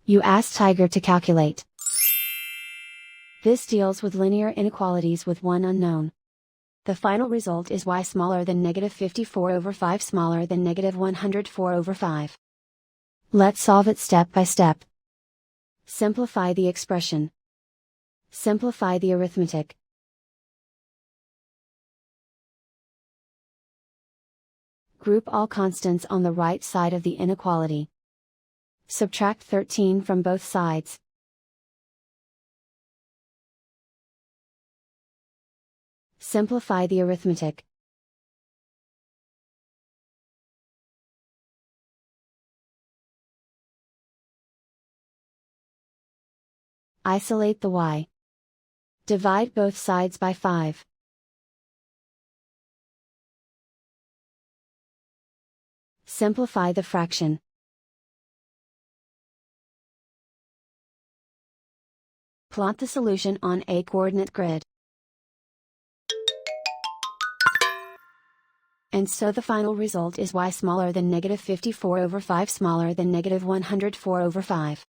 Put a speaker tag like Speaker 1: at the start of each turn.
Speaker 1: You ask Tiger to calculate. This deals with linear inequalities with one unknown. The final result is y smaller than -54/5 smaller than -104/5. Let's solve it step by step. Simplify the expression. Simplify the arithmetic. Group all constants on the right side of the inequality. Subtract 13 from both sides. Simplify the arithmetic. Isolate the y. Divide both sides by 5. Simplify the fraction. Plot the solution on a coordinate grid. And so the final result is y smaller than -54/5 smaller than -104/5.